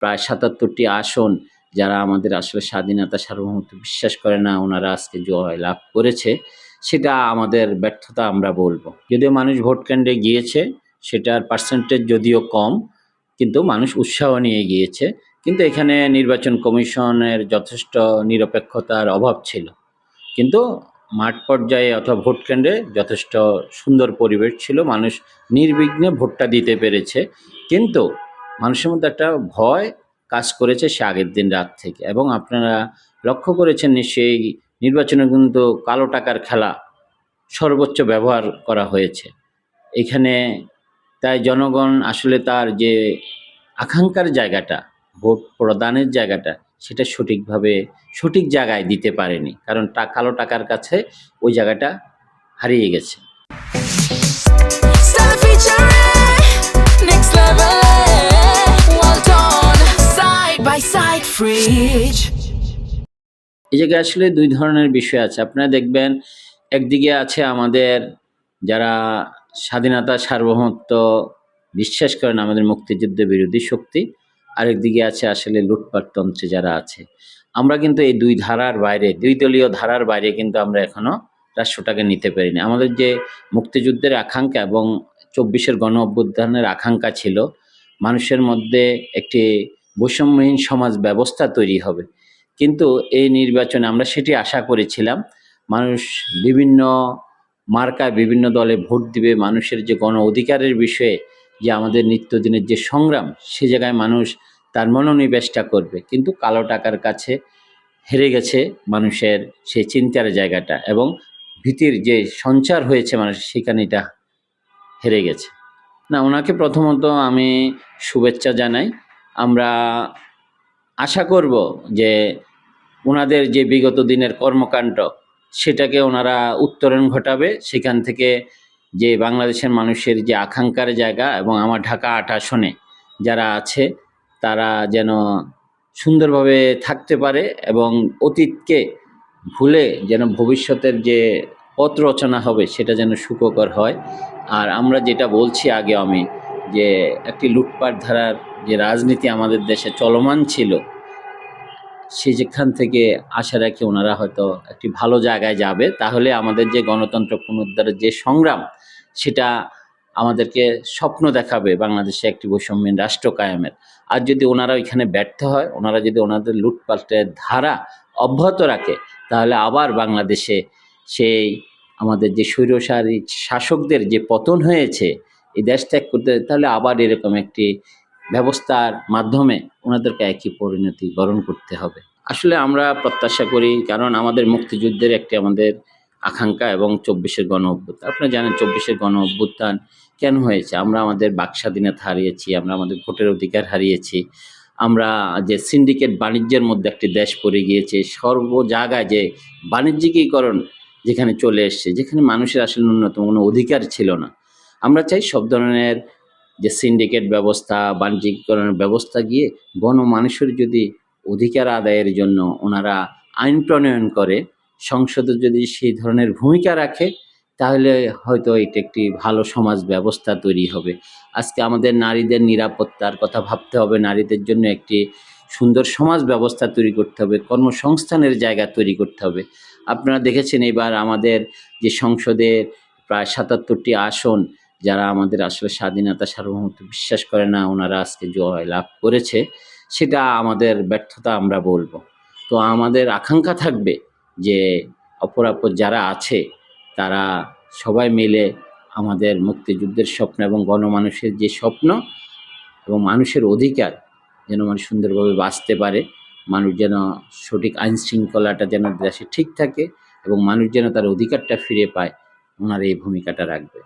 প্রায় ৭৭টি আসন যারা আমাদের আসলে স্বাধীনতা সার্বভৌমত্ব বিশ্বাস করে না, ওনারা আজকে জয় লাভ করেছে, সেটা আমাদের ব্যর্থতা আমরা বলব। যদিও মানুষ ভোট কেন্দ্রে গিয়েছে, সেটার পার্সেন্টেজ যদিও কম, কিন্তু মানুষ উৎসাহ নিয়ে গিয়েছে। কিন্তু এখানে নির্বাচন কমিশনের যথেষ্ট নিরপেক্ষতার অভাব ছিল। কিন্তু মাঠ পর্যায়ে অথবা ভোট কেন্দ্রে যথেষ্ট সুন্দর পরিবেশ ছিল, মানুষ নির্বিঘ্নে ভোটটা দিতে পেরেছে। কিন্তু মানুষের মধ্যে একটা ভয় কাজ করেছে সে আগের দিন রাত থেকে। এবং আপনারা লক্ষ্য করেছেন নিশ্চয়ই, নির্বাচনে কিন্তু কালো টাকার খেলা সর্বোচ্চ ব্যবহার করা হয়েছে এখানে। তাই জনগণ আসলে তার যে আকাঙ্ক্ষার জায়গাটা, ভোট প্রদানের জায়গাটা, সেটা সঠিকভাবে সঠিক জায়গায় দিতে পারেনি, কারণ কালো টাকার কাছে ওই জায়গাটা হারিয়ে গেছে। এই জায়গায় আসলে দুই ধরনের বিষয় আছে। আপনারা দেখবেন, একদিকে আছে আমাদের যারা স্বাধীনতা সার্বভৌমত্ব বিশ্বাস করেন, আমাদের মুক্তিযুদ্ধ বিরোধী শক্তি, আরেকদিকে আছে আসলে লুটপাটতন্ত্রে যারা আছে। আমরা কিন্তু এই দুই ধারার বাইরে, দুই দলীয় ধারার বাইরে কিন্তু আমরা এখনো রাষ্ট্রটাকে নিতে পারিনি। আমাদের যে মুক্তিযুদ্ধের আকাঙ্ক্ষা এবং ২৪-এর গণ অভ্যুত্থানের আকাঙ্ক্ষা ছিল, মানুষের মধ্যে একটি বৈষম্যহীন সমাজ ব্যবস্থা তৈরি হবে। কিন্তু এই নির্বাচনে আমরা সেটি আশা করেছিলাম। মানুষ বিভিন্ন মার্কায় বিভিন্ন দলে ভোট দিবে, মানুষের যে গণ অধিকারের বিষয়ে যে আমাদের নিত্যদিনের যে সংগ্রাম, সে জায়গায় মানুষ তার মনোনিবেশটা করবে। কিন্তু কালো টাকার কাছে হেরে গেছে মানুষের সেই চিন্তার জায়গাটা, এবং ভীতির যে সঞ্চার হয়েছে মানুষের, সেখানে এটা হেরে গেছে। না, ওনাকে প্রথমত আমি শুভেচ্ছা জানাই। আমরা আশা করব যে ওনাদের যে বিগত দিনের কর্মকাণ্ড, সেটাকে ওনারা উত্তরণ ঘটাবে। সেখান থেকে যে বাংলাদেশের মানুষের যে আকাঙ্ক্ষার জায়গা, এবং আমার ঢাকা ৮ আসনে যারা আছে, তারা যেন সুন্দরভাবে থাকতে পারে এবং অতীতকে ভুলে যেন ভবিষ্যতের যে পথ রচনা হবে সেটা যেন সুখকর হয়। আর আমরা যেটা বলছি আগে আমি, যে একটি লুটপাট ধারার যে রাজনীতি আমাদের দেশে চলমান ছিল, সেখান থেকে আশা রাখি ওনারা হয়তো একটি ভালো জায়গায় যাবে। তাহলে আমাদের যে গণতন্ত্র পুনরুদ্ধারের যে সংগ্রাম, সেটা আমাদেরকে স্বপ্ন দেখাবে বাংলাদেশে একটি বৈষম্যহীন রাষ্ট্র কায়েমের। আর যদি ওনারা ওইখানে ব্যর্থ হয়, ওনারা যদি ওনাদের লুটপাটের ধারা অব্যাহত রাখে, তাহলে আবার বাংলাদেশে সেই আমাদের যে স্বৈরশাসী শাসকদের যে পতন হয়েছে এই দেশ ত্যাগ করতে, তাহলে আবার এরকম একটি ব্যবস্থার মাধ্যমে ওনাদেরকে একই পরিণতি বরণ করতে হবে। আসলে আমরা প্রত্যাশা করি, কারণ আমাদের মুক্তিযুদ্ধের একটি আমাদের আকাঙ্ক্ষা, এবং ২৪-এর গণ অভ্যুত্থান, আপনারা জানেন ২৪-এর গণ অভ্যুত্থান কেন হয়েছে। আমরা আমাদের বাক স্বাধীনতা হারিয়েছি, আমরা আমাদের ভোটের অধিকার হারিয়েছি, আমরা যে সিন্ডিকেট বাণিজ্যের মধ্যে একটি দেশ পড়ে গিয়েছে, সর্ব জায়গায় যে বাণিজ্যিকীকরণ যেখানে চলে এসছে, যেখানে মানুষের আসলে ন্যূনতম কোনো অধিকার ছিল না। আমরা চাই সব ধরনের যে সিন্ডিকেট ব্যবস্থা, বাণিজ্যিকীকরণের ব্যবস্থা গিয়ে গণমানুষের যদি অধিকার আদায়ের জন্য ওনারা আইন প্রণয়ন করে, সংসদে যদি সেই ধরনের ভূমিকা রাখে, তাহলে হয়তো এটা একটি ভালো সমাজ ব্যবস্থা তৈরি হবে। আজকে আমাদের নারীদের নিরাপত্তার কথা ভাবতে হবে, নারীদের জন্য একটি সুন্দর সমাজ ব্যবস্থা তৈরি করতে হবে, কর্মসংস্থানের জায়গা তৈরি করতে হবে। আপনারা দেখেছেন এবার আমাদের যে সংসদের প্রায় ৭৭টি আসন যারা আমাদের আসলে স্বাধীনতা সার্বভৌমত্ব বিশ্বাস করে না, ওনারা আজকে জয় লাভ করেছে, সেটা আমাদের ব্যর্থতা আমরা বলবো। তো আমাদের আকাঙ্ক্ষা থাকবে যে অপরাপর যারা আছে তারা সবাই মিলে আমাদের মুক্তিযুদ্ধের স্বপ্ন এবং গণমানুষের যে স্বপ্ন এবং মানুষের অধিকার যেন মানুষ সুন্দরভাবে বাঁচতে পারে, মানুষ যেন সঠিক আইন শৃঙ্খলাটা যেন দেশে ঠিক থাকে, এবং মানুষ যেন তার অধিকারটা ফিরে পায়, ওনারা এই ভূমিকাটা রাখবে।